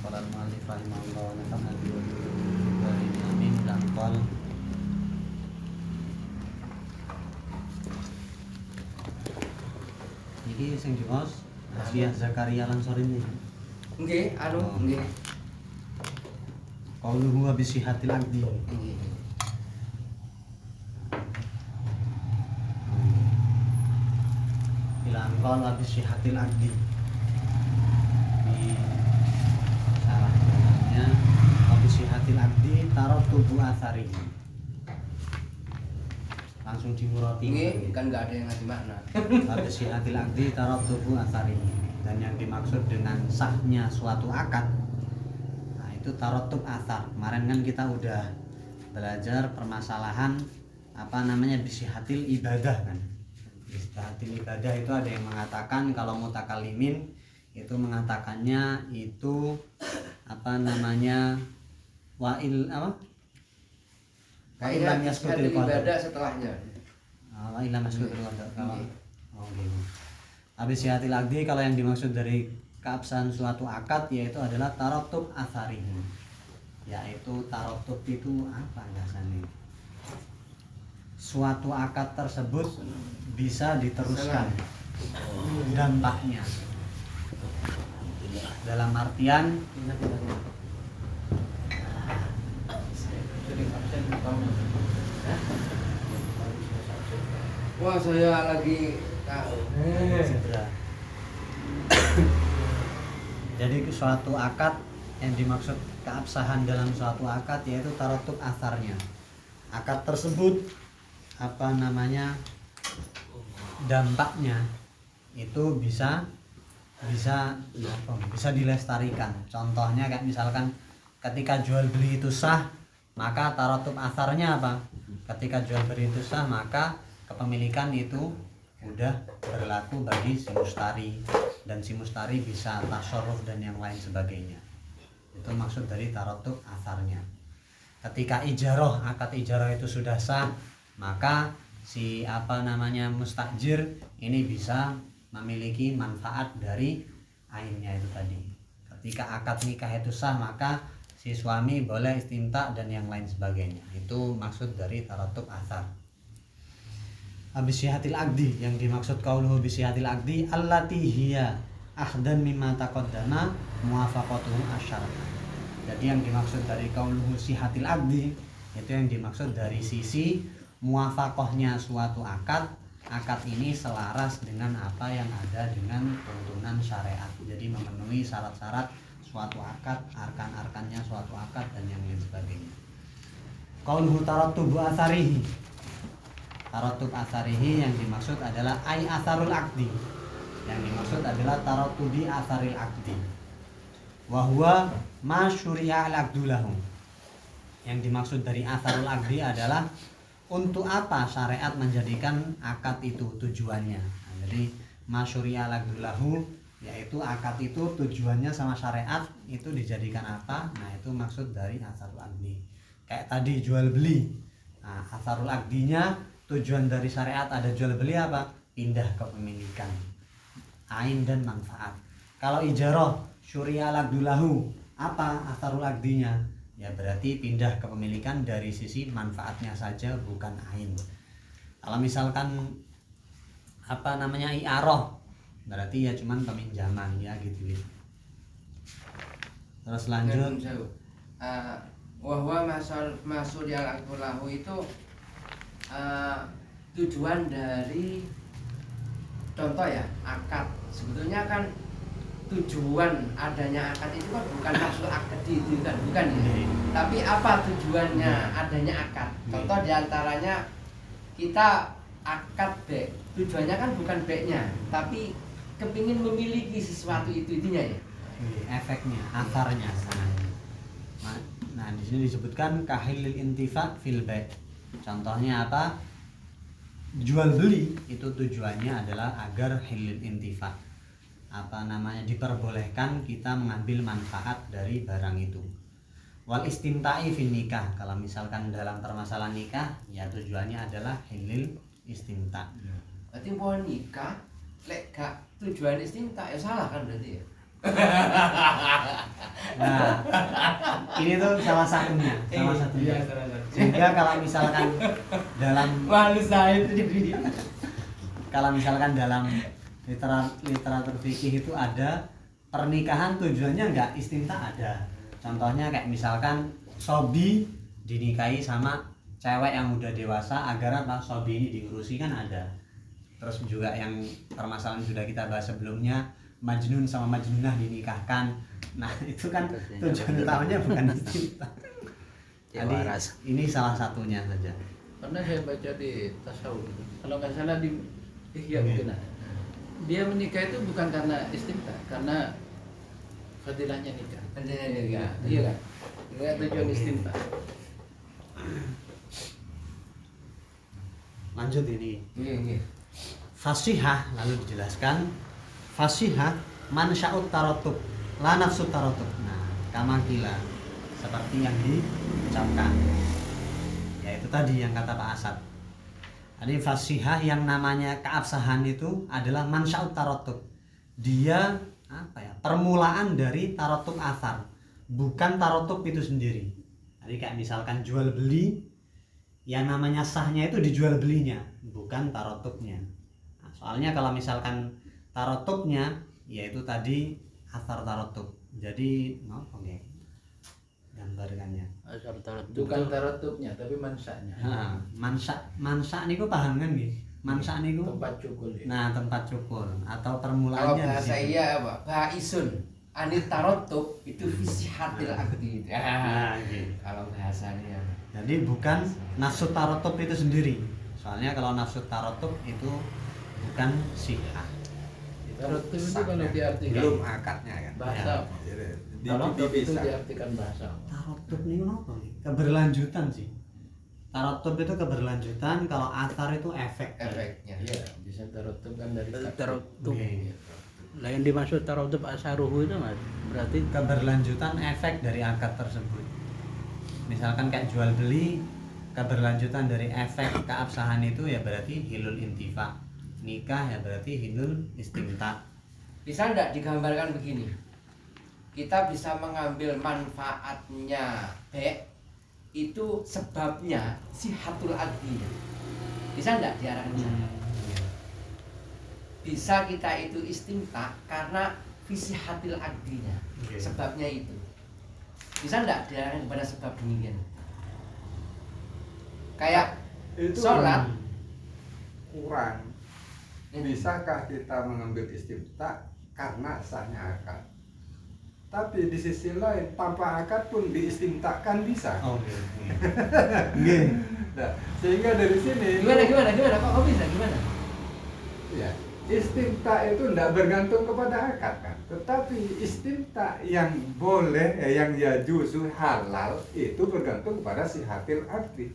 Qala al-mu'allif rahimahullah wa nafa'ana bihi amin dan qol iki sing dios Asia Zakaria Lansori ini nggih nggih qauluhu wa bisihatil aqdi nggih bilang qol wa bisihatil aqdi Bisihatil abdi tarot tubuh asari langsung dimurati kan nggak ada yang ngasih makna. Bisihatil abdi tarot tubuh asari dan yang dimaksud dengan sahnya suatu akad nah itu tarot tub asar. Kemarin kan kita udah belajar permasalahan bisihatil ibadah kan. Bisihatil ibadah itu ada yang mengatakan kalau mutakalimin itu mengatakannya itu wa'il kayaknya hadil ibadah setelahnya. Wa'il maskutul qadar. Habis sihatil aqdi kalau yang dimaksud dari keabsahan suatu akad yaitu adalah taratub asarihi. Yaitu taratub itu apa bahasanya? Suatu akad tersebut bisa diteruskan dampaknya. Dalam artian wah saya lagi jadi suatu akad yang dimaksud keabsahan dalam suatu akad yaitu taratub asarnya. Akad tersebut dampaknya itu bisa dilestarikan. Contohnya kayak misalkan ketika jual beli itu sah, maka taratub asarnya apa? Ketika jual beli itu sah, maka kepemilikan itu udah berlaku bagi si mustari dan si mustari bisa tasarruf dan yang lain sebagainya. Itu maksud dari taratub asarnya. Ketika ijarah, akad ijarah itu sudah sah, maka si mustajir ini bisa memiliki manfaat dari ainnya itu tadi. Ketika akad nikah itu sah, maka si suami boleh istimta dan yang lain sebagainya. Itu maksud dari taratub asar. Bisihatil aqdi yang dimaksud qauluhu bisihatil aqdi allati hiya ahdan mimma taqaddama muwafaqatuhu asyarah. Jadi yang dimaksud dari qauluhu sihatil aqdi itu yang dimaksud dari sisi muwafaqahnya suatu akad. Akad ini selaras dengan apa yang ada dengan tuntunan syariat. Jadi memenuhi syarat-syarat suatu akad, arkan-arkannya suatu akad dan yang lain sebagainya. Qauluhu tarattubu asarihi. Taratub asarihi yang dimaksud adalah ai asarul aqdi. Yang dimaksud adalah tarattubi asaril aqdi. Wa huwa ma syuri'a al-aqdu lahu. Yang dimaksud dari asarul aqdi adalah untuk apa syariat menjadikan akad itu tujuannya. Nah, jadi ma syuri'a al-aqdu lahu yaitu akad itu tujuannya sama syariat itu dijadikan apa? Nah, itu maksud dari asarul aqdi. Kayak tadi jual beli. Nah, asarul aqdinya tujuan dari syariat ada jual beli apa? Pindah kepemilikan ain dan manfaat. Kalau ijarah syuri'a al-aqdulahu apa asarul aqdinya? Ya berarti pindah kepemilikan dari sisi manfaatnya saja bukan ain. Kalau misalkan i'arah berarti ya cuman peminjaman ya gitu. Terus lanjut wahwa masuk yang aku lahu itu tujuan dari contoh ya akad. Sebetulnya kan tujuan adanya akad itu kan bukan maksud akad itu kan bukan ya. Tapi apa tujuannya adanya akad? Contoh diantaranya kita akad baik. Tujuannya kan bukan baiknya, tapi kepingin memiliki sesuatu itu intinya ya. Efeknya, akarnya. Nah, di sini disebutkan kahilil intifa fil bai'. Contohnya apa? jual beli itu tujuannya adalah agar hilul intifa, diperbolehkan kita mengambil manfaat dari barang itu. Wal istimta'i fin nikah, kalau misalkan dalam permasalahan nikah ya tujuannya adalah hilul istimta. Berarti mau nikah lek gak tujuan istimta ya salah kan berarti ya. Nah, ini tuh salah satunya. Sehingga kalau misalkan dalam kalau misalkan dalam literatur fikih itu ada pernikahan tujuannya enggak istimta ada. Contohnya kayak misalkan sobi dinikahi sama cewek yang udah dewasa agar apa sobi ini diurusi kan ada. Terus juga yang permasalahan sudah kita bahas sebelumnya, Majnun sama Majnunah dinikahkan. Nah itu kan tujuan utamanya bukan istimta. Jadi ini salah satunya saja. Pernah saya baca di tasawuf, kalau nggak salah di Ihya mungkin ada. Dia menikah itu bukan karena istimta, karena fadilahnya nikah. Fadilahnya nikah. Iya kan? Nggak tujuan istimta. Lanjut ini. Iya. Fasihah lalu dijelaskan. Fasihah mansya'ut taratub la nafsut taratub. Nah, kama qila seperti yang diucapkan. Yaitu tadi yang kata Pak Asad. Jadi fasihah yang namanya keabsahan itu adalah mansya'ut taratub. Dia permulaan dari taratub asar, bukan taratub itu sendiri. Jadi kayak misalkan jual beli, yang namanya sahnya itu dijual belinya, bukan taratubnya. Nah, soalnya kalau misalkan taratubnya yaitu tadi asar taratub. Jadi apa ya gambarkannya? Asar taratub. Bukan taratubnya tapi mansaknya. Nah, mansa niku paham kan nggih? Mansa niku tempat cukul. Ya. Nah, tempat cukul atau Kalau permulaannya bahasa iya apa? Baisun anit taratub itu fisihatil akdi. Nah, gitu. Kalau bahasanya. Jadi bukan nafsu taratub itu sendiri. Soalnya kalau nafsu taratub itu bukan sihah. Taratub itu kalau diartikan belum akadnya kan. bahasa. Taratub itu diartikan bahasa. Taratub ini apa nih? Keberlanjutan sih. Taratub itu keberlanjutan, kalau athar itu efek. Efeknya. Iya, bisa taratub kan dari Taratub. Oke. Lah yang dimaksud taratub asaruhu itu Mas, berarti Keberlanjutan efek dari akad tersebut. Misalkan kayak jual beli, keberlanjutan dari efek keabsahan itu ya berarti hilul intifa. Nikah ya berarti hilul istimta. Bisa enggak digambarkan begini? Kita bisa mengambil manfaatnya baik itu sebabnya sihatul addinya. Bisa enggak diarahkan sana? Bisa kita itu istimta karena fisihatil addinya. Oke. Sebabnya itu. Bisa enggak diarahkan kepada sebab demikian? Kayak Itu sholat. kurang. Bisakah kita mengambil istimta karena sahnya akad? Tapi di sisi lain tanpa akad pun diistimtakan bisa. Oke. Oke. Nah, sehingga dari sini Gimana? Kok bisa? Gimana? ya, istimta itu tidak bergantung kepada akad kan. Tetapi istimta yang boleh, yang yajuzu halal itu bergantung kepada sihatil akdi.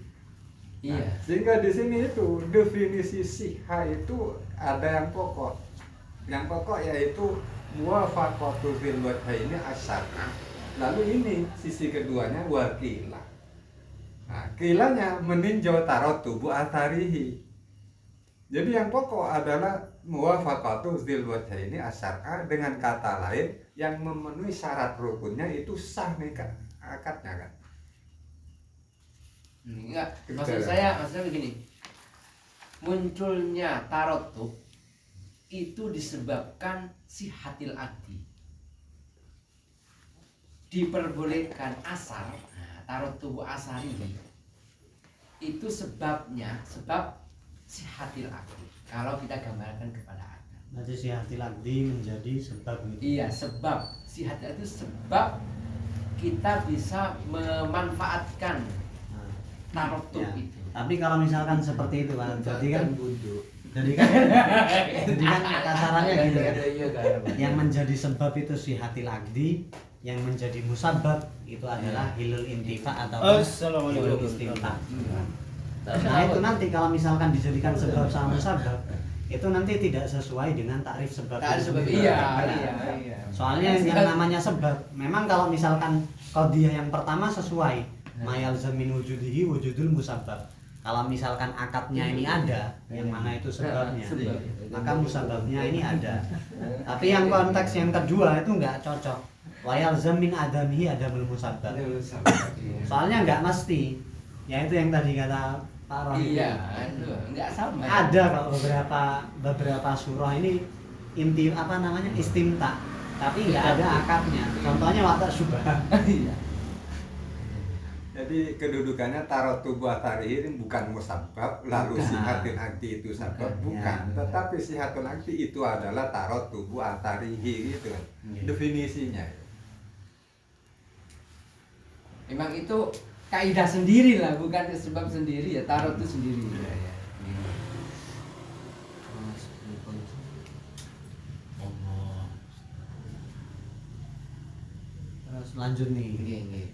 Iya. Sehingga di sini itu definisi siha itu ada yang pokok. Yang pokok yaitu muwafaqatu fil wajhaini asyar'a. Lalu ini sisi keduanya wakilah. Nah, kilanya meninjau tarattubu atharihi. Jadi yang pokok adalah muwafaqatu fil wajhaini asyar'a, dengan kata lain yang memenuhi syarat rukunnya itu sah nikah akadnya kan. Enggak, maksud saya begini. Munculnya taratub itu disebabkan sihatil addi. Diperbolehkan asar, taratub asari itu sebabnya sebab sihatil akdi. Kalau kita gambarkan kepada akad. Berarti sihatil akdi menjadi sebab itu. Iya, sebab sihatil itu sebab kita bisa memanfaatkan taratub Ya. itu. Tapi kalau misalkan seperti itu kan, jadi kan kasarannya gitu kan. Yang menjadi sebab itu sihatil akdi, yang menjadi musabab itu adalah hilul intifa atau hilul istimta. Nah itu nanti kalau misalkan dijadikan sebab sama musabab itu nanti tidak sesuai dengan takrif sebab. Tak sebab itu. iya. Soalnya yang namanya sebab, memang kalau misalkan qadhiyah yang pertama sesuai, mayalzam min wujudihi wujudul musabbab. Kalau misalkan akadnya ini ada, yang mana itu sebabnya, maka musababnya ini ada. Tapi yang konteks yang kedua itu enggak cocok. Wayalzam min adamihi adamul musabbab. Soalnya enggak mesti. Ya itu yang tadi kata Pak Rohim. Iya, itu enggak sama. Ada kok beberapa surah ini inti apa namanya istimta, tapi nggak ada akadnya. Contohnya watak syubah. Iya. Jadi kedudukannya tarot tubuh atarihi ini bukan musabbab, lalu Bukan. sihatul akdi itu sabab, bukan. Ya. Tetapi sihatul akdi itu adalah tarot tubuh atarihi gitu kan. Iya. Definisinya. Memang itu kaidah sendiri lah, bukan sebab sendiri ya, tarot itu sendiri. Terus lanjut nih. Ini.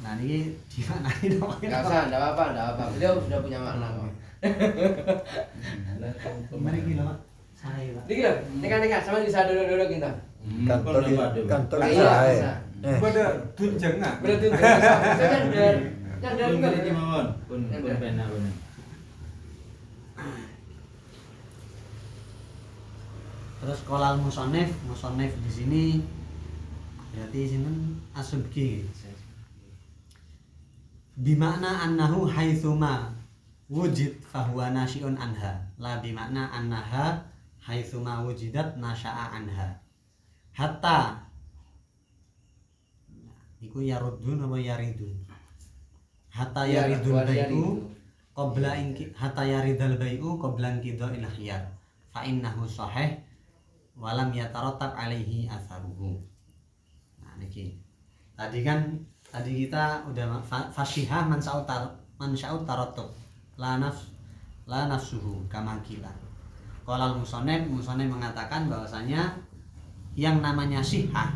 Nah ini gimana ini Enggak usah, enggak apa-apa. Beliau sudah punya makna kok. Gimana gila Pak? Saya Pak. Dikit loh, nikah, sama bisa duduk-duduk kita. Kantor kantor Nah, iya, saya. bisa. Pada tunjangan. Berarti saya yang dari Pun ini mawon, pun Yang pena benar. Terus kolal musonef di sini berarti sini asubki. Bimakna annahu haitsuma wujid fahuwa nasyiun anha, la bimakna annaha haitsuma wujidat nasya'a anha. Hatta iku yarudun apa yaridun. Hatta yaridul bai'u qabla inki hatta yaridal bai'u qabla inqidha'il khiyar. Fa innahu sahih walam yatarattab alaihi atharuhu. Nah niki. Tadi kita udah fasihah man sa'ut taratub la nafsuhu kama qila. Qala al-musannif mengatakan bahwasanya yang namanya sihah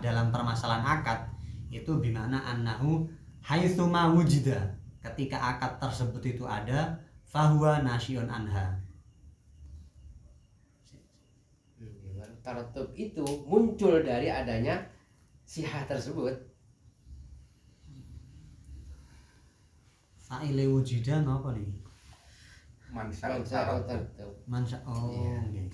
dalam permasalahan akad itu bimana annahu haitsuma wujida, ketika akad tersebut itu ada fahuwa nasyiun anha. Taratub itu muncul dari adanya sihah tersebut. Fa'ile wujida napa nih? Mansal Taratub. tarot. Mansya Iya. nggih.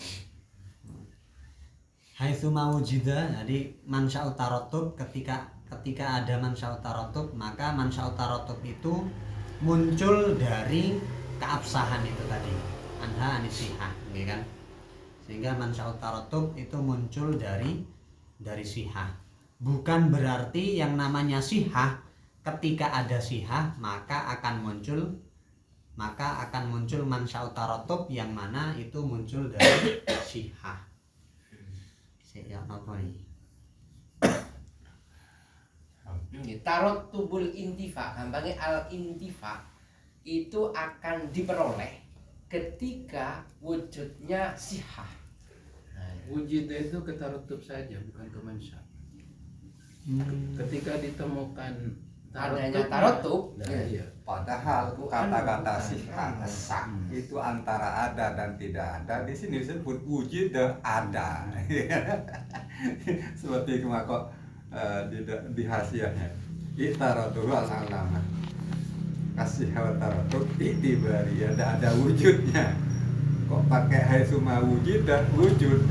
Haitsu mawujida, jadi mansa'ut taratub, ketika ada mansa'ut taratub, maka mansa'ut taratub itu muncul dari keabsahan itu tadi. Anha anisihah, nggih kan? Sehingga mansa'ut taratub itu muncul dari sihah. Bukan berarti yang namanya sihah ketika ada sihah maka akan muncul mansa'ut taratub yang mana itu muncul dari sihah. Ya apa nih? Tarot tubul intifa, gampangnya al intifa itu akan diperoleh ketika wujudnya sihah. Wujud itu ketarutub saja, bukan ke mansya. Ketika ditemukan Adanya tarotub, nah, iya. Padahal kata-kata sihah sah itu antara ada dan tidak ada. Di sini disebut wujud dan ada. Seperti kok di hasiahnya. Itaratuhu al-alama. Kasih taratub itibari, ada wujudnya. Kok pakai haitsuma wujud dan wujud.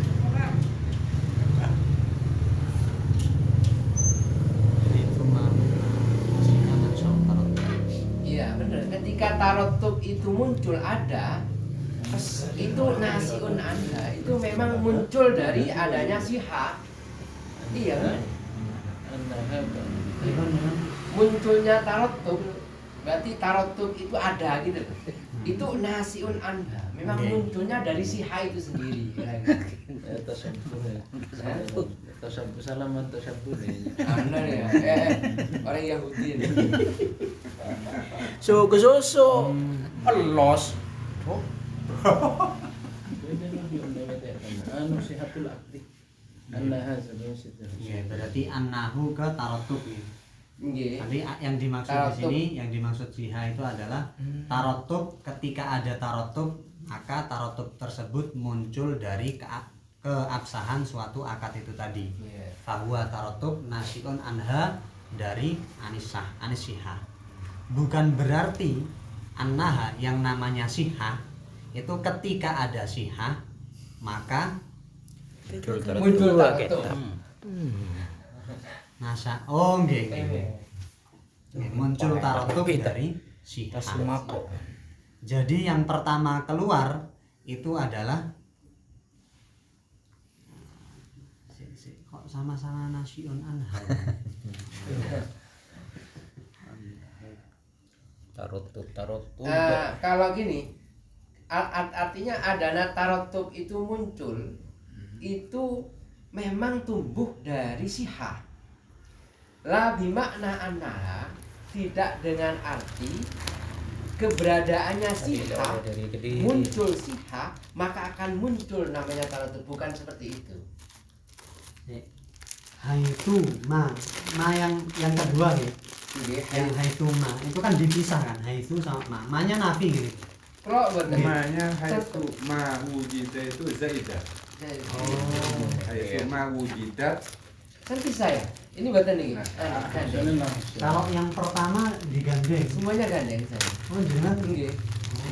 iya benar. Ketika tarotub itu muncul ada, itu nasiun anda itu memang muncul dari adanya sihah. Iya kan? Munculnya tarotub berarti tarotub itu ada gitu loh. Itu nasiun anda memang munculnya dari sihah itu sendiri. Salaman tasabbur. Benar ya. Orang Yahudi ini. So kesusu elos. Anu sihatul akdi. Allah sebenarnya situ. Ya, berarti annahu ke taratub ya. Nggih. Tadi yang dimaksud di Tarotub. sini, yang dimaksud siha itu adalah tarotub. Ketika ada tarotub, maka tarotub tersebut muncul dari keabsahan suatu akad itu tadi. Iya. Fahuwa tarotub nasiun anha dari anisihah. Bukan berarti annaha yang namanya sihah itu ketika ada sihah maka Muncul tarotub. nasa nggih. Muncul tarotub dari sihah. Jadi yang pertama keluar itu adalah kok sama-sama nasiun anha. Tarotub. Kalau gini, artinya adana tarotub itu muncul, itu memang tumbuh dari sihah. La bimakna annaha, tidak dengan arti keberadaannya sihah, muncul sihah maka akan muncul namanya tarotub, bukan seperti itu. Haitu ma yang kedua ya. Nggih, Yang haitu ma itu kan dipisah kan, haitu sama ma. Manya nafi gitu. kalau betul. Manya haitu ma wujida itu zaidah. Haitu ma wujidat Kan bisa ya? Ini buatan nih. Gandeng. Kalau yang pertama digandeng. Semuanya gandeng saya. Oh jangan. Nggih.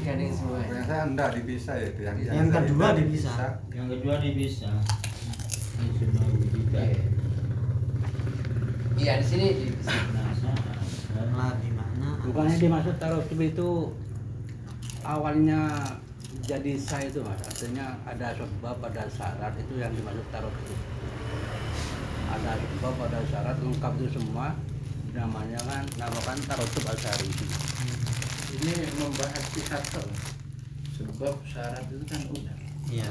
Digandeng semuanya. ternyata enggak dipisah ya itu Yang kedua zaidah dipisah. Yang kedua dipisah. Iya, di sini bisa. La di mana? Bukannya dimaksud tarotub itu awalnya jadi sah itu mas, artinya ada sebab, ada syarat, itu yang dimaksud tarotub. Ada sebab, ada syarat, lengkap itu semua, namanya kan namakan tarotub asyari. Ini membahas sihah sebab syarat itu kan udah. Iya.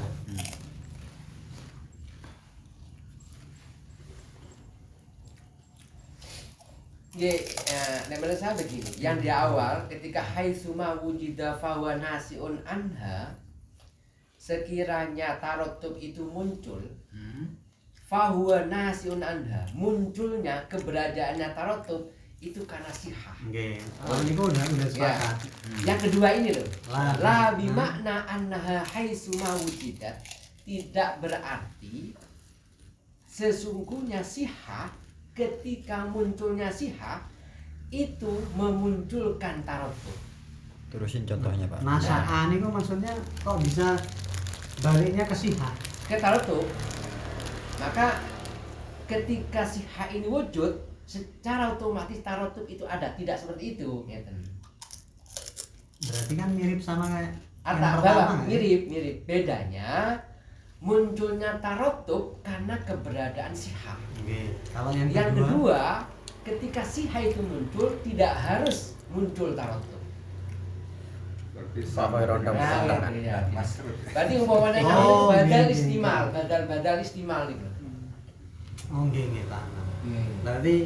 Menurut saya begini, yang di awal ketika haitsuma wujida fahuwa nasiun anha, sekiranya tarotub itu muncul, fahuwa nasiun anha, munculnya keberadaannya tarotub itu karena sihah. Nggih. Ini kok udah sepakat. Yang kedua ini loh, La- la bimakna annaha haitsuma wujidat, tidak berarti sesungguhnya sihah ketika munculnya sihah itu memunculkan tarotub. Terusin contohnya Pak. Nasaan itu maksudnya kok bisa baliknya ke sihah? Ke tarotub. Maka ketika sihah ini wujud, secara otomatis tarotub itu ada, tidak seperti itu, ngeten. Berarti kan mirip sama kayak yang Atau pertama. Ya? mirip. Bedanya munculnya tarotub karena keberadaan sihah. Nggih. Kalau yang Yang kedua, kedua, ketika sihah itu muncul tidak harus muncul tarotub. berpisah Sampai ronda Nah, pesantren. iya. Masruf. Berarti umpamanya Oh, kamu badal iya. istimal, badal istimal itu. oh nggih paham. Berarti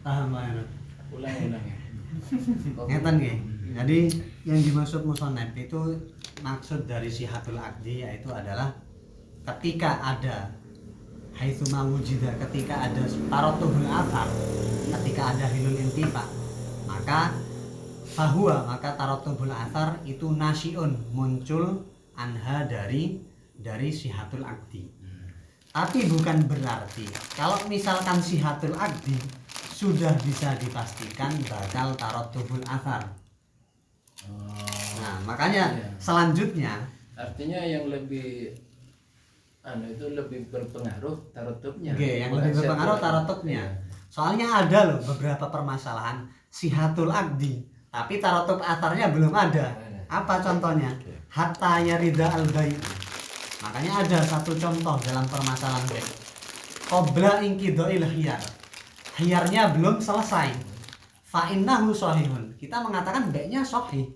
paham Pak Yanut. Ulang-ulang ya. Ngeten nggih. Jadi yang dimaksud musonef itu maksud dari sihatul aqdi yaitu adalah ketika ada haitsuma wujida, ketika ada tarotubul athar, ketika ada hilul intifa, maka maka tarotubul athar itu nasiun, muncul anha dari sihatul aqdi. Tapi bukan berarti kalau misalkan sihatul aqdi sudah bisa dipastikan bakal tarotubul athar. Nah, makanya Iya. selanjutnya Artinya yang lebih itu lebih berpengaruh tarotubnya. yang Bukan lebih berpengaruh sihatul. tarotubnya. Iya. Soalnya ada loh beberapa permasalahan sihatul aqdi, tapi tarotub atharnya belum ada. Apa contohnya? Hatta yarida al-bai'. Makanya ada satu contoh dalam permasalahan bai'. Qabla inqidha'il khiyar. Khiyarnya belum selesai. Fa innahu shahihun. Kita mengatakan bai'-nya sahih,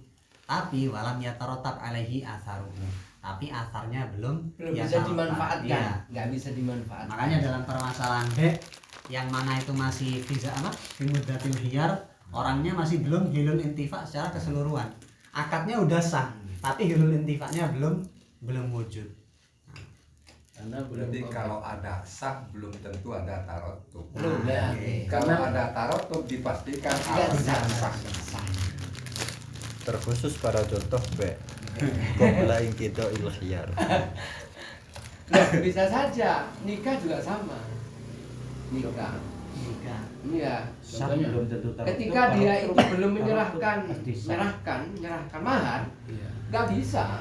tapi walam yatarattab alaihi atharuhu. Tapi atharnya belum Bisa yatarattab. dimanfaatkan, Iya. nggak bisa dimanfaatkan. Makanya dalam permasalahan bai' yang mana itu masih fi muddatil khiyar, orangnya masih belum hilul intifa secara keseluruhan. Akadnya udah sah, tapi hilul intifanya belum wujud. Nah, Karena belum Berarti kokoh. kalau ada sah belum tentu ada tarotub. belum ya. Kalau Karena ada tarotub dipastikan Tidak awalnya sah. sah. Terkhusus para contoh B. Qabla inqido ilkhiyar. Nah, bisa saja nikah juga sama. Nikah. Nikah. Iya. Sah Contohnya, belum tentu taruh. Ketika dia itu belum menyerahkan mahar, iya. nggak bisa.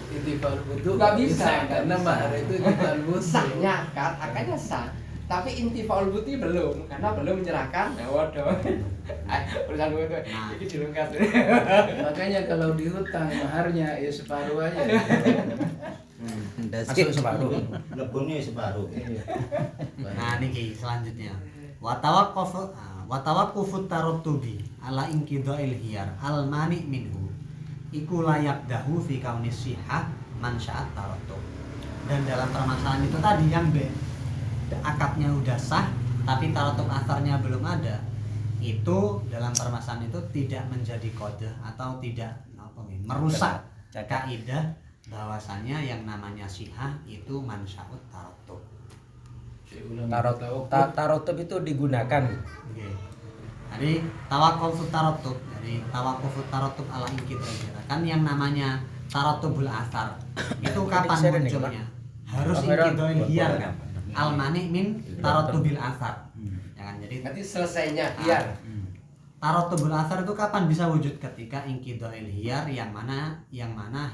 Intifal wudu Nggak bisa, karena nggak bisa. mahar itu intifal wudu. Sahnya akadnya sah, tapi intifaul buti belum, karena belum menyerahkan. Nah, waduh. Perusahaan gue tuh, ini dilungkas. Makanya kalau dihutang maharnya ya separuh aja. Masuk separuh. Lebungnya separuh. Iya. Nah niki selanjutnya watawakufut tarotubi ala inqidail hiyar al mani minhu iku layak dahu fi kaunis sihah mansyaat tarotub. Dan dalam permasalahan itu tadi yang B, akadnya udah sah tapi tarotub asarnya belum ada, itu dalam permasalahan itu tidak menjadi kode atau tidak merusak kaidah bahwasanya yang namanya sihah itu mansyaut tarotub. Tarotub itu digunakan. Oke. Jadi tawakufut tarotub, dari tawakufut tarotub ala inqidail kan yang namanya tarotubul asar itu kapan Bisa nih, munculnya? Harus Oh, Heran. inqidail hiyar kan. Al mani min tarotubil asar. Ya kan? Jadi Nanti selesainya biar tarotubul asar itu kapan bisa wujud? Ketika inqidail hiyar yang mana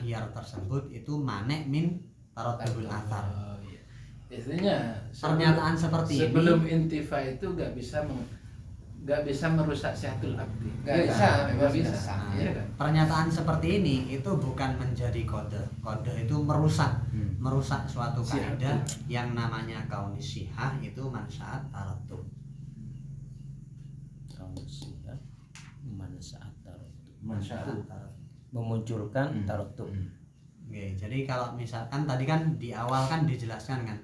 hiyar tersebut itu manek min tarotubul asar. Oh, iya. Istilahnya Pernyataan seperti sebelum ini intifa itu nggak bisa merusak sehatul abdi. Nggak Iya bisa, kan? memang Nggak sudah bisa. sah. Nah, Iya kan? pernyataan seperti ini itu bukan menjadi kode. Kode itu merusak suatu Sihah. kaidah yang namanya kaunis sihah itu mansaat tarotub. Mansya'at. Memunculkan tarotub. Oke, jadi kalau misalkan tadi kan di awal kan dijelaskan kan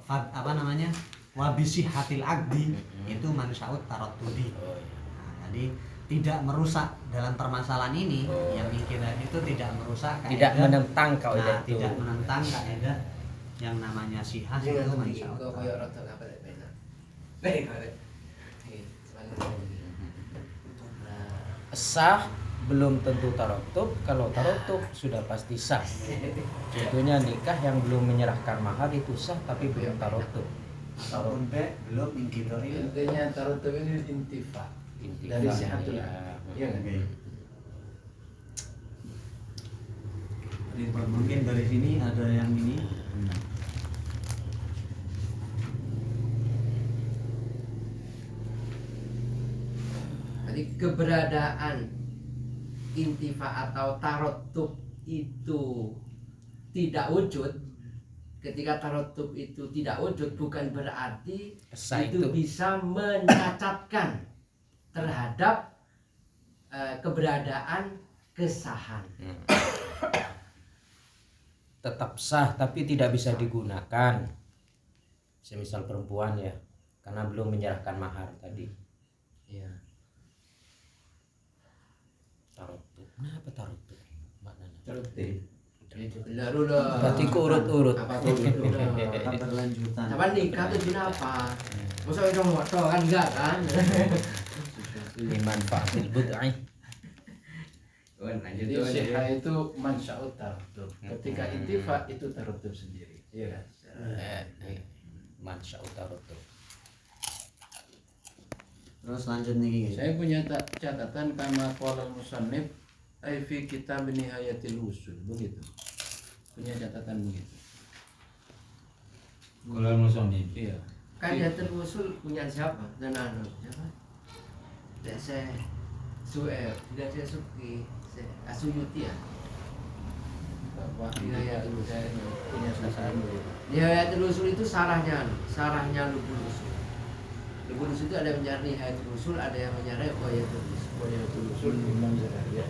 apa namanya wabisihatil akdi itu mansaut tarotubi. Nah, jadi tidak merusak dalam permasalahan ini yang inqidah itu tidak merusak kaidah, Tidak menentang kaidah itu. tidak menentang kaidah yang namanya sihah itu mansaut Kau tarotub. koyo rotok apa deh benar. Baik, baik. Sah belum tentu tarotub. Kalau tarotub sudah pasti sah. Contohnya nikah yang belum menyerahkan mahar itu sah tapi belum tarotub. Ataupun B belum inqidail. Intinya tarotub ini intifa dari sehatul abdi. Iya kan? Oke. Jadi mungkin dari sini ada yang ini. Jadi keberadaan intifa atau tarotub itu tidak wujud. Ketika tarotub itu tidak wujud bukan berarti Sah itu itu. bisa mencacatkan terhadap keberadaan kesahan. Tetap sah tapi tidak bisa digunakan. Semisal perempuan ya, karena belum menyerahkan mahar tadi. Iya. Tarotub. Kenapa tarotub? Maknanya. Tarotub. Benar udah. Berarti urut-urut. Apa tuh? Akan berlanjutan. Apa nikah tuh jenis apa? Masa itu moto kan enggak kan? Liman fa'il bud'i. Lanjut Jadi sihah itu mansya'ut tarotub. Ketika intifa itu tarotub sendiri. Iya kan? Mansyaut tarotub. Terus lanjut nih. Saya punya catatan kama qala musannif ai fi kitab nihayatil usul begitu. Punya catatan begitu. Kalau musonib. Iya. Kan dia terusul punya siapa? Dan anu siapa? Tidak saya Sueb, tidak saya Suki, saya Asuyuti ya. Wah, saya punya sasaran begitu. Nihayatul Usul itu sarahnya Lubul Usul. Lubul Usul itu ada yang menyarah Nihayatul Usul, ada yang menyarah Ghayatul Usul. Ghayatul usul Imam Zahiriyah.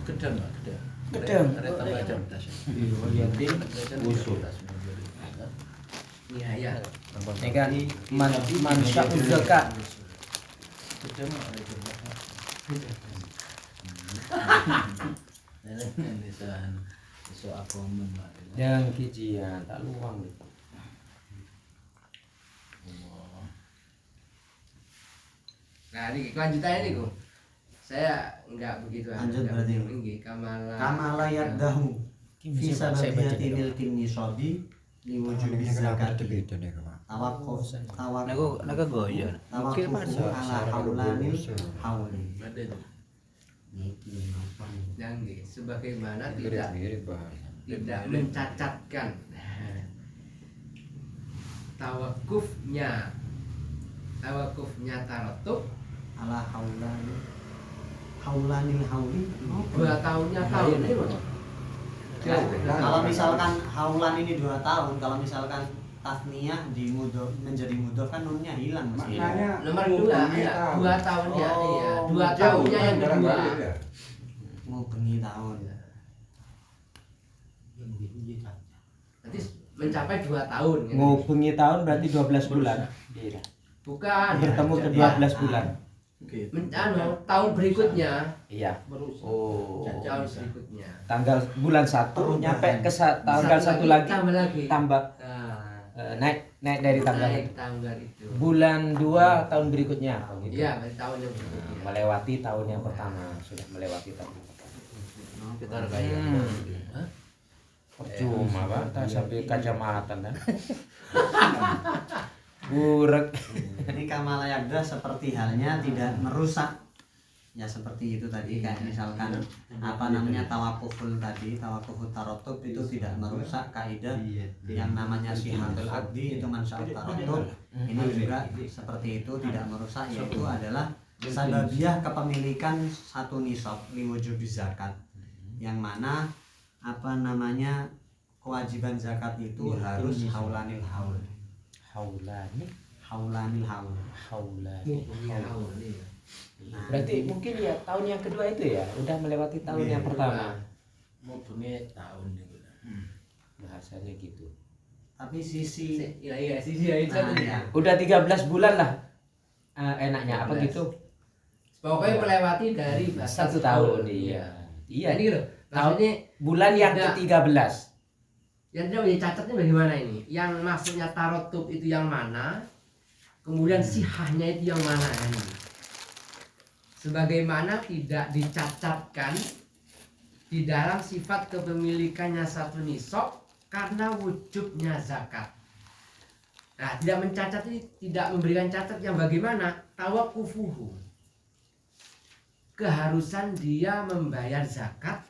Gedang lah, gedang. Gedang. Kereta baca tas. Yatim usul. Nihayat. Ini kan mansyaut zakat. Gedang ada gedang. Ini So aku men. Yang kijian tak luang nih. Nah, ini kelanjutannya nih, Kum. Saya enggak begitu Lanjut enggak berarti. begitu. Nggih, Kamala yadahu fi sababiyati milkin nisabi liwujubi zakati tawakkuf Naga goyo. Mungkin tawakkufu ala haulanil hauli. Ada tuh. Yang nggih, sebagaimana tidak Mirip bahasa. tidak mencacatkan tawakufnya taratub Ala haulanil hauli. 2 tahunnya tahun ini Mas. Kalau misalkan haulan ini 2 tahun, kalau misalkan tasniyah menjadi mudhof kan nunnya hilang Mas. Maknanya Nomor 2 ya, 2 tahunnya iya, 2 tahunnya yang kedua. Ngubengi tahun. Nanti mencapai 2 tahun gitu. Ngubungi tahun berarti 12 bulan. Iya. Bukan Bertemu ke Ya. 12 bulan. tahun berikutnya. Iya. Oh. Tahun berikutnya. Tanggal bulan 1 nyampe ke tanggal 1 lagi tambah lagi. tambah Nah, naik dari tanggal naik tanggal itu. bulan 2 tahun berikutnya gitu. Iya, berarti tahun yang berikutnya. Melewati tahun yang pertama, sudah melewati tahun yang pertama. Kita kayak Percuma Pak, tak sampai kacamata kan. Burek. Ini kamala yagda seperti halnya tidak merusak. Ya seperti itu tadi kayak misalkan apa namanya tawakuful tadi, tawakufut taratub itu tidak merusak kaidah yang namanya sihatul aqdi itu mansyaat taratub. Ini juga seperti itu tidak merusak, yaitu adalah sababiyah kepemilikan satu nisab liwujubi zakat. Yang mana apa namanya kewajiban zakat itu harus haulanil haul. Haulani, Haulanil haul. haulani. Tahun iya. Nah, Berarti mungkin ya tahun yang kedua itu ya udah melewati tahun yang pertama. mau punya tahun nih. Bahasanya gitu. tapi sisi Iya sih itu Nah, ya. Udah 13 bulan lah. Enaknya apa 13. gitu? Pokoknya melewati dari batas 1 tahun. Iya. Iya. Jadi gitu. Maksudnya Bulan yang Tidak. ke-13. yang tidak menjadi cacatnya bagaimana ini? Yang maksudnya tarotub itu yang mana? Kemudian sihahnya itu yang mana ini? Sebagaimana tidak dicacatkan di dalam sifat kepemilikannya satu nisab karena wujubnya zakat. Nah, tidak mencacat ini tidak memberikan cacat yang bagaimana? Tawakufuhu. Keharusan dia membayar zakat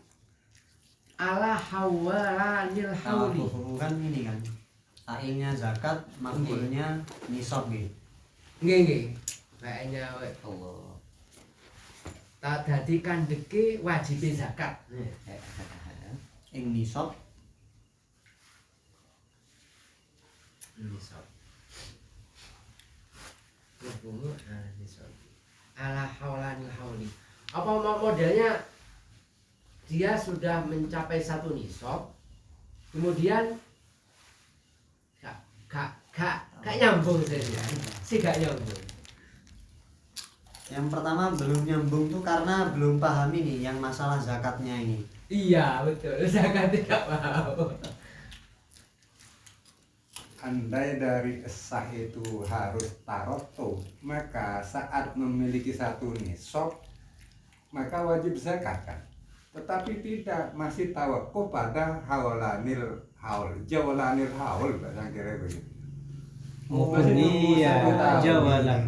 ala hawalanil hauli. tawakuf kan ini kan saingnya zakat maf'ulnya nisab gitu. Nggih. Kayaknya Allah. Tak dadi kandheke wajib zakat. Ing nisab Nisab. Hukumu nisab. Ala haulanil hauli. Apa modelnya dia sudah mencapai satu nisab, kemudian gak nyambung sih gak nyambung. yang pertama belum nyambung tuh karena belum paham ini yang masalah zakatnya ini. Iya betul, zakat tidak mau. Andai dari sah itu harus tarotu, maka saat memiliki satu nisab maka wajib zakat kan. Tetapi tidak, masih tawakuf pada haulanil haul, jawalanil haul bahasa kira begitu. Masih nunggu Iya, 1 tahun. jawalan.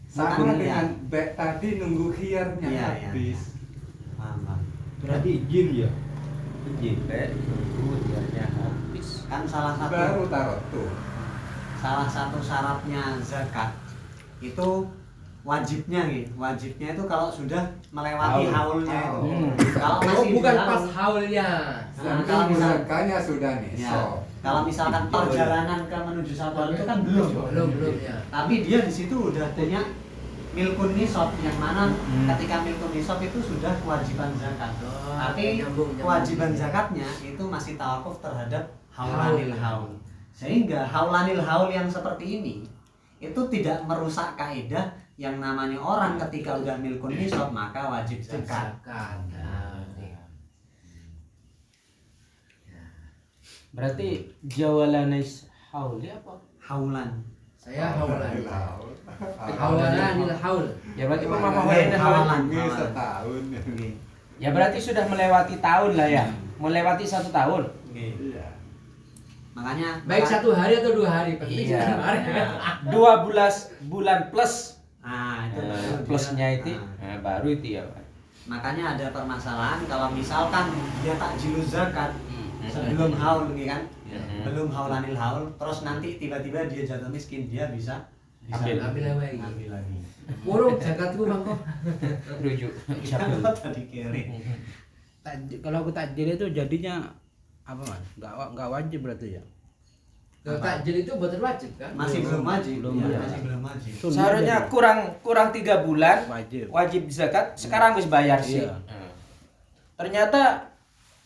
Sama Bukan dengan ya. bek tadi nunggu khiyarnya Iya, habis. Paham. Berarti izin ya. Izin. Biarnya habis. Kan salah Baru tarotu. satu syaratnya zakat itu wajibnya gitu. Wajibnya itu kalau sudah melewati Haul. haulnya itu. Kalau Oh, masih bukan di pas haul, haulnya. Nah, kalau misal- zakatnya sudah ya, nisab. kalau misalkan perjalanan ke menuju satu haul itu kan belum. Belum ya. Tapi dia di situ udah punya milkun nisab yang mana ketika milkun nisab itu sudah kewajiban zakat. Tapi nyambung. kewajiban zakatnya itu masih tawakuf terhadap haulanil haul. Sehingga haulanil haul yang seperti ini itu tidak merusak kaidah yang namanya orang ketika udah milkun nisab maka wajib zakat. Zakat. Berarti jawalanis haul ya apa? Haulan. Saya haulan. Haul. Haulanil haul. Ya berarti Hawalan. pemahamannya haul. Ini setahun. Nggih. Ya berarti sudah melewati tahun lah ya. Melewati 1 tahun. Nggih. Iya. Makanya Baik 1 hari atau 2 hari, penting Iya. 1 hari. 2 bulan plus. itu baru dia- Plusnya itu nah, baru itu ya Pak. makanya ada permasalahan kalau misalkan dia takjiluz zakat sebelum haul nih kan, belum haulanil haul, terus nanti tiba-tiba dia jatuh miskin, dia bisa Ambil lagi. ambil lagi. Murung zakatku mangko. Rujuk. Kalau tadi kiri. Kalau aku takjil itu jadinya apa Mas? Nggak wajib berarti ya. Kalau takjil itu buatan wajib kan? Masih belum wajib, Belum ya, wajib. masih belum wajib. Sunnah Seharusnya jadi. kurang 3 bulan Wajib. wajib zakat, sekarang wis bayar sih. Iya. Ternyata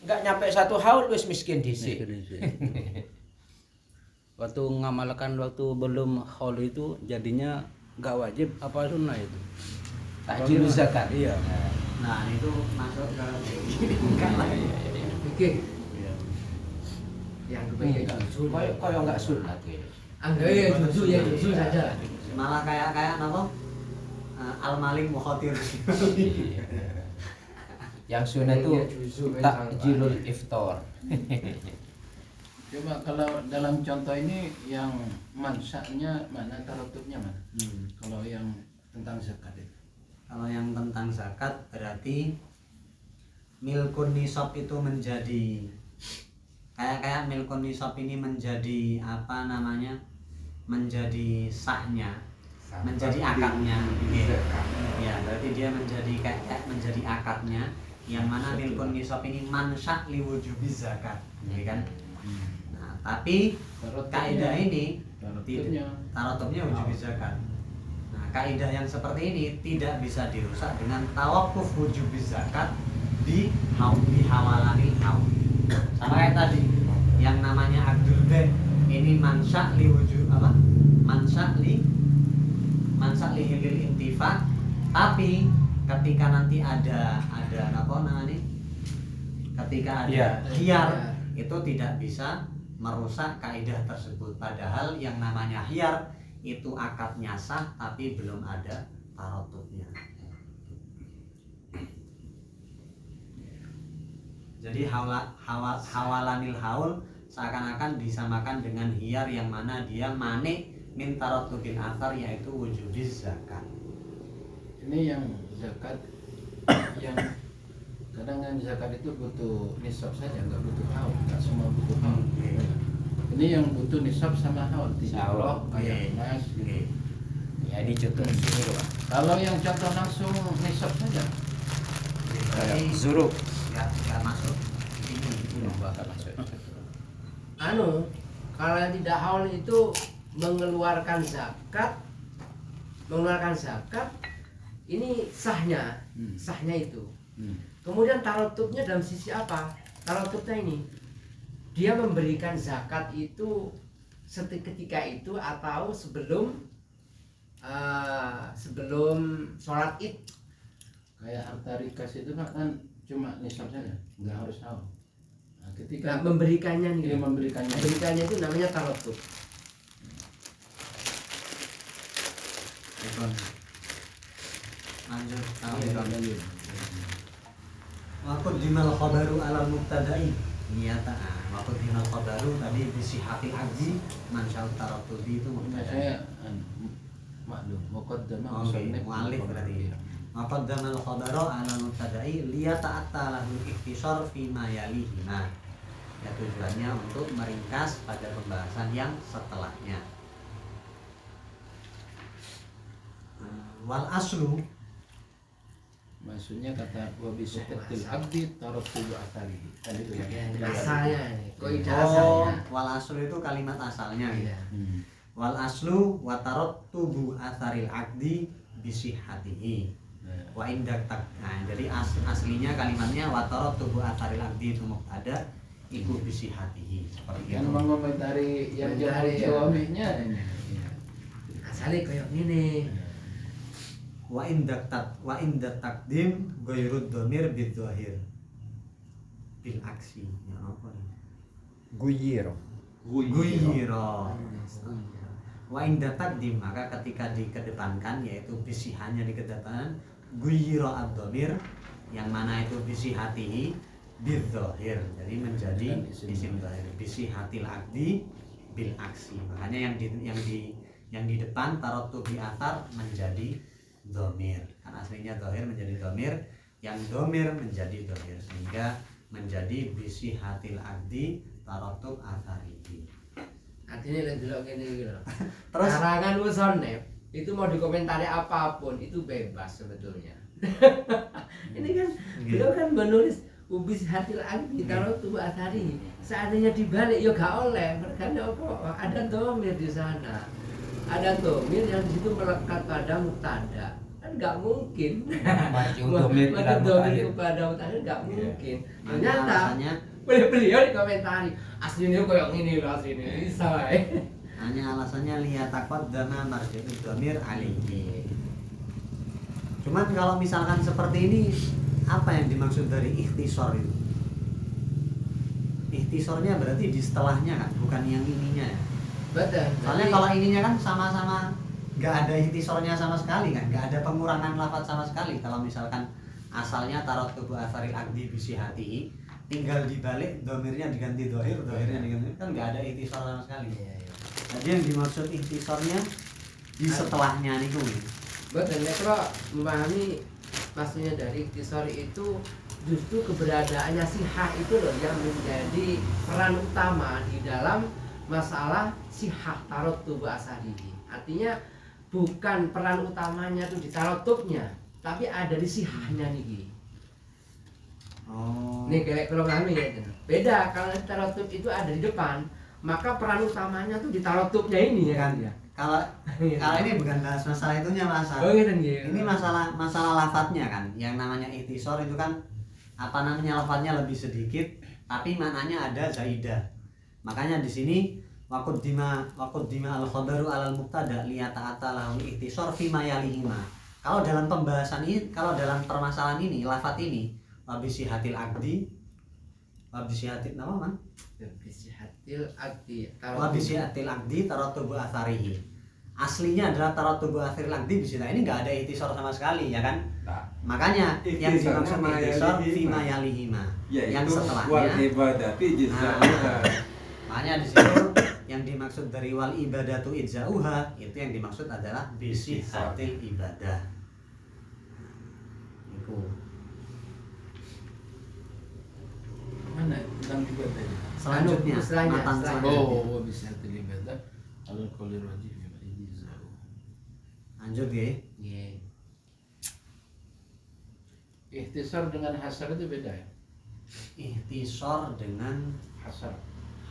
nggak nyampe 1 haul wis miskin dhisik. Waktu ngamalkan waktu belum haul itu jadinya nggak wajib apa sunnah itu? Takjil zakat. Iya. Nah, itu masuk ke enggak lah. Oke. Yang kepengen jujur. Koyo nggak sunat ya. Anggap ya jujur ya jujur saja. Malah kayak apa? Al-Malik Mukhatir. Yang sunat itu Iya, jujur, takjilul iftar. Coba kalau dalam contoh ini yang mansaknya mana, tarotupnya mana? Kalau yang tentang zakat itu. Kalau yang tentang zakat berarti milkun nisab itu menjadi kayak milkun nisab ini menjadi apa namanya, menjadi sahnya, menjadi akadnya. Ya berarti dia menjadi kayak menjadi akadnya, yang mana milkun nisab ini mansyak liwujubiz zakat, ya kan. Nah tapi kaidah ini tarotupnya wujubiz zakat. Nah kaidah yang seperti ini tidak bisa dirusak dengan tawakuf wujubiz zakat di hawalanil haul. Sama kayak tadi yang namanya Abdul Bek ini mansyak li wujud apa? Mansyak li hilil intifa, tapi ketika nanti ada apa namanya? Ketika ada khiyar itu tidak bisa merusak kaidah tersebut. Padahal yang namanya khiyar itu akadnya sah tapi belum ada tarotupnya. Jadi hawalanil haul seakan-akan disamakan dengan hiyar yang mana dia manik min tarotubil athar, yaitu wujubiz zakat. Ini yang zakat yang kadang kan zakat itu butuh nisab saja, nggak butuh haul, nggak semua butuh haul. Ini yang butuh nisab sama haul, tijarah kayak emas gitu. Ya ini contoh sini Pak. Kalau yang contoh langsung nisab saja, Berarti Zuruk. nggak masuk. Ini Bakal masuk. Kalau yang tidak haul itu mengeluarkan zakat, ini sahnya itu. Kemudian tarotupnya dalam sisi apa? Tarotupnya ini dia memberikan zakat itu ketika itu atau sebelum sholat id. kayak harta rikas itu kan cuma nisab saja, nggak harus haul. Nah, ketika Nah, memberikannya nih. dia memberikannya, Memberikannya itu namanya tarotup. lanjut. Iya, Waktu dimal khabaru ala mubtada'i niyata. Waktu dimal khabaru tadi bisi hati haji mansyaut tarotubi itu Nah, mubtada. saya maklum muqaddamah Mu'alif berarti. Maqaddamal khabaru ala mubtada'i liyata'atta lahul ikhtisar fi ma yalihima. Ya tujuannya untuk meringkas pada pembahasan yang setelahnya. Wal aslu, maksudnya kata wabi sukatil abdi tarotubu asalihi. Tadi itu ya. Asalnya ini, kaidah oh, asalnya. wal aslu itu kalimat asalnya gitu. Iya. Wal aslu wa tarattubu atharil aqdi bisihhatihi. Wa indak tak. Nah, jadi aslinya kalimatnya wa tarattubu atharil aqdi itu mubtada iku bisihhatihi. Seperti Yang itu. mengomentari yang Mengomentari, ya. jawabnya ini. Iya. Asalnya kayak gini. Wa indak takdim ghairud dhamir bidzahir bil aksi. Ya apa ini? Guyiro. Guyiro. Wa inda taqdim, maka ketika dikedepankan yaitu bisihannya dikedepankan guyiro ad-dhamir yang mana itu bisihatihi bidzahir, jadi menjadi isim zahir bisihatil aqdi bil aksi. Makanya yang di depan tarotu bi athar menjadi dhamir, kan aslinya zahir menjadi dhamir, yang dhamir menjadi dhamir sehingga menjadi bisihatil aqdi tarotu atharihi. Artinya lihat dulu gini gitu. Terus Karangan Musonef itu mau dikomentari apapun itu bebas sebetulnya. Ini kan beliau kan menulis ubis hatil aqdi taruh tubuh athari. Seandainya dibalik ya gak oleh, karena apa? Ada dhamir di sana. Ada dhamir yang di situ melekat pada mubtada. Kan nggak mungkin. Marji'u dhamir ila muta'akhir. Kepada mubtada nggak mungkin. Makanya Ternyata alasannya beliau dikomentari aslinya kayak gini loh, aslinya bisa. hanya alasannya liyataqaddama marji'u dhamir alaihi. Cuman kalau misalkan seperti ini, apa yang dimaksud dari ikhtisar itu? Ikhtisornya berarti di setelahnya kan, bukan yang ininya ya. Betul. Soalnya kalau ininya kan sama-sama nggak ada ikhtisornya sama sekali kan, nggak ada pengurangan lafaz sama sekali. Kalau misalkan asalnya tarot tubuh asaril aqdi bisihatihi, tinggal dibalik domirnya diganti dohir, dohirnya diganti, kan nggak ada ikhtisor sama sekali. Jadi yang dimaksud ikhtisornya di setelahnya nih gue. Betul, kalau memahami maksudnya dari ikhtisar itu justru keberadaannya sihah itu loh yang menjadi peran utama di dalam masalah sihah tarot tubuh asarihi. Artinya bukan peran utamanya tuh di tarotubnya, tapi ada di sihahnya nih. Oh. Nih kayak kalau kami ya, beda kalau tarotub itu ada di depan, maka peran utamanya tuh di tarotubnya ini ya kan ya. Kalau ini bukan bahas masalah itunya Oh gitu nih. Ini masalah lafadznya kan. Yang namanya ikhtisor itu kan apa namanya, lafadznya lebih sedikit tapi maknanya ada zaidah. Makanya di sini waqaddima al khabaru alal mubtada liyata'ata lahu ikhtisar fi ma yalihima. Kalau dalam pembahasan ini, kalau dalam permasalahan ini, lafadz ini wabisihatil aqdi, wabisihatil nama man? Wabisihatil aqdi tarotubu atharihi. Aslinya adalah tarotubu athiril aqdi, di sini ini nggak ada ikhtisar sama sekali ya kan? Nah, Makanya yang dimaksud ikhtisarnya ikhtisar ma fi ma yalihima. yalihima. Yaitu Yang wal setelahnya. ibadati Nah, jazauha. makanya di situ yang dimaksud dari wal ibadatu idzauha itu yang dimaksud adalah bisihatil ibadah. Itu. Mana tentang ibadah ini? Selanjutnya, Selanjutnya, matan selanjutnya. selanjutnya. Oh, bisa ibadah alal qawli rajih fi ijza'u. Lanjut ya. Iya. Ikhtisar dengan hasar itu beda ya? Ikhtisar dengan Hasar.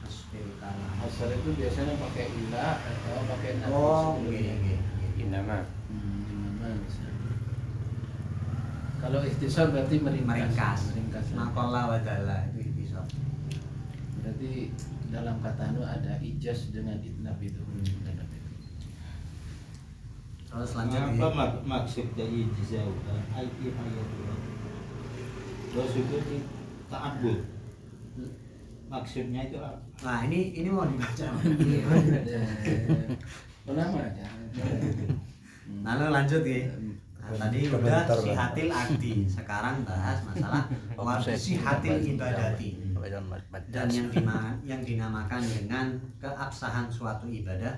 hasbil kalam. Hasar itu biasanya pakai ilah atau pakai nafi Oh, sebelumnya. oke. Innama. Innama misalnya. Kalau ikhtisar berarti meringkas. Meringkas. Makola wadala itu ikhtisar. Berarti dalam kata anu ada ijaz dengan itnab itu. Terus selanjutnya. Apa maksud dari jazau? Aiki hayatullah. Terus itu ta'abbud. Maksudnya itu apa? Nah, ini mau dibaca. Penama aja. Lalu lanjut ya. Nah, tadi udah Komentar, sihatil aqdi. Sekarang bahas masalah sihatil ibadati. Dan yang dinamakan dengan keabsahan suatu ibadah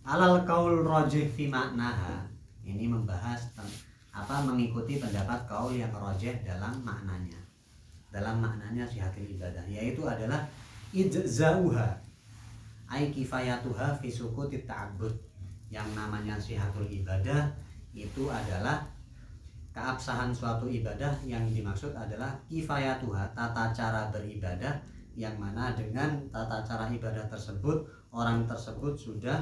alal qaul rajih fi maknaha. Ini membahas mengikuti pendapat qaul yang rajih dalam maknanya. Dalam maknanya sihatil ibadah yaitu adalah idzauha ai kifayatuha fi sukutit ta'abbud. Yang namanya sihatul ibadah itu adalah keabsahan suatu ibadah, yang dimaksud adalah kifayatuha, tata cara beribadah, yang mana dengan tata cara ibadah tersebut orang tersebut sudah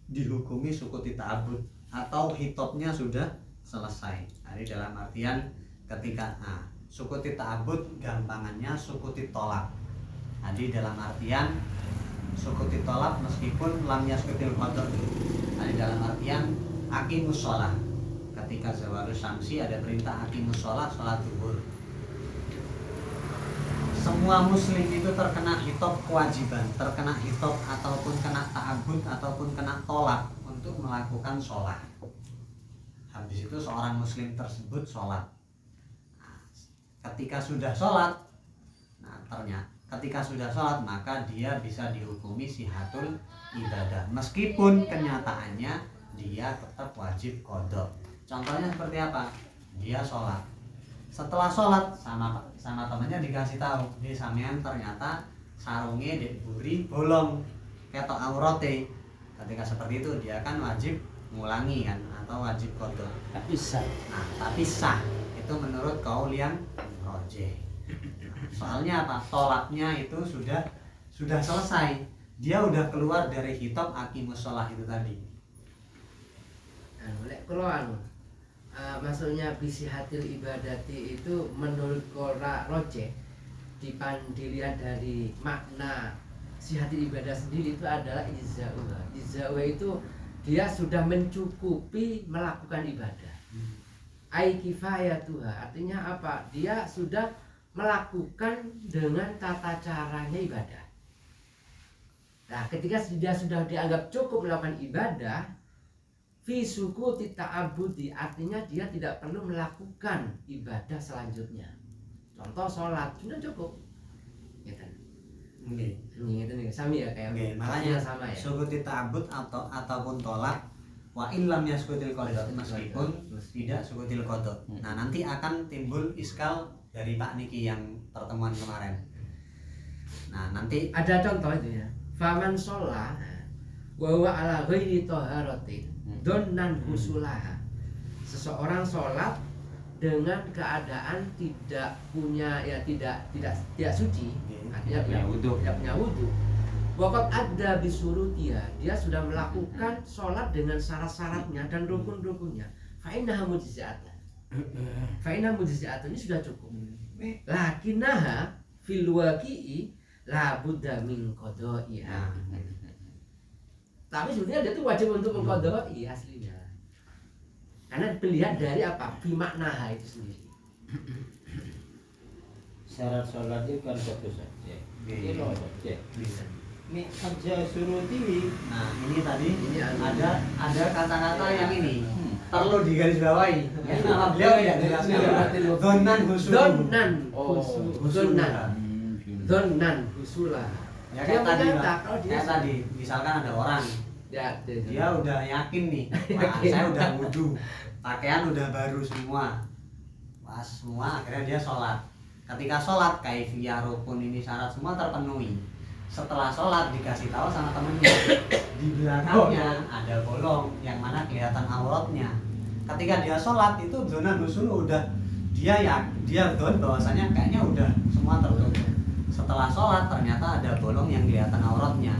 dihukumi sukuti ta'abbud atau hitopnya sudah selesai. Jadi dalam artian ketika sukuti ta'abbud gampangannya sukuti tolak. Jadi dalam artian sukuti tolak meskipun lam yaskutil qadar. Jadi dalam artian aqimus shalah. Ketika zawalus syamsi ada perintah aqimus shalah, salat zuhur. semua muslim itu terkena hitop kewajiban, terkena hitop ataupun kena ta'abud ataupun kena tolak untuk melakukan sholat. Habis itu seorang muslim tersebut sholat. Nah, ketika sudah sholat, ketika sudah sholat maka dia bisa dihukumi sihatul ibadah, meskipun kenyataannya dia tetap wajib qadha. Contohnya seperti apa? Dia sholat, setelah sholat sama temannya dikasih tahu, nih sampean ternyata sarungnya di buri bolong ketok aurate. Ketika seperti itu dia kan wajib ngulangi kan, atau wajib qadha. Tapi sah. Nah, tapi sah itu menurut qaul yang rajih. Soalnya apa? Tolaknya itu sudah selesai. Dia udah keluar dari hitop aqimus shalah itu tadi. Lek kula maksudnya bisihatil ibadati itu menurut Qora Roje dilihat dari makna sihatil ibadah sendiri itu adalah ijza'uha. Ijza'uha itu dia sudah mencukupi melakukan ibadah. Ai kifayatuha, artinya apa? Dia sudah melakukan dengan tata caranya ibadah. Nah, ketika dia sudah dianggap cukup melakukan ibadah, fi sukuti ta'abudi, artinya dia tidak perlu melakukan ibadah selanjutnya. Contoh sholat sudah cukup, gitu. Ini sami ya kayak makanya sama ya. sukuti ta'abud ataupun tolak wa illam yaskutil qadha, meskipun tidak sukutil qadha. Nah, nanti akan timbul iskal dari Pak Niki yang pertemuan kemarin. Nah, nanti Ada contoh itu ya. Faman sholat wa huwa ala ghairi taharatin donnan husulaha. Seseorang sholat dengan keadaan tidak punya tidak suci, artinya tidak punya wudu. Waqad ada bisurutiha, dia sudah melakukan sholat dengan syarat-syaratnya dan rukun-rukunnya. Fa innaha mujzi'atan. Fa innaha mujzi'atan, ini sudah cukup. Lakinnaha fil waqi'i la budda min qada'iha. Tapi sebetulnya dia itu wajib untuk mengqada'i aslinya. Karena dilihat dari apa? Fi maknaha itu sendiri. Syarat sholat itu kan satu saja. Ini loh saja. bisa. Ini aja suruti. Nah, ini tadi Ini ada kata-kata yang ini perlu digarisbawahi. Ya, nama beliau ya jelaskan. Donan husul. Donnan Oh, Donnan Donnan husula. Ya Dia kayak tadi, menyangka Pak. kalau dia Kayak tadi, misalkan ada orang, dia udah yakin nih, wah, saya udah wudu, pakaian udah baru semua, pas semua, akhirnya dia sholat. Ketika sholat, kaifiyah rukun ini syarat semua terpenuhi. Setelah sholat dikasih tahu sama temennya, di belakangnya ada bolong yang mana kelihatan auratnya. Ketika dia sholat itu zona nusul udah dia don bahwasanya kayaknya udah semua tertutup. Setelah sholat ternyata ada bolong yang kelihatan auratnya,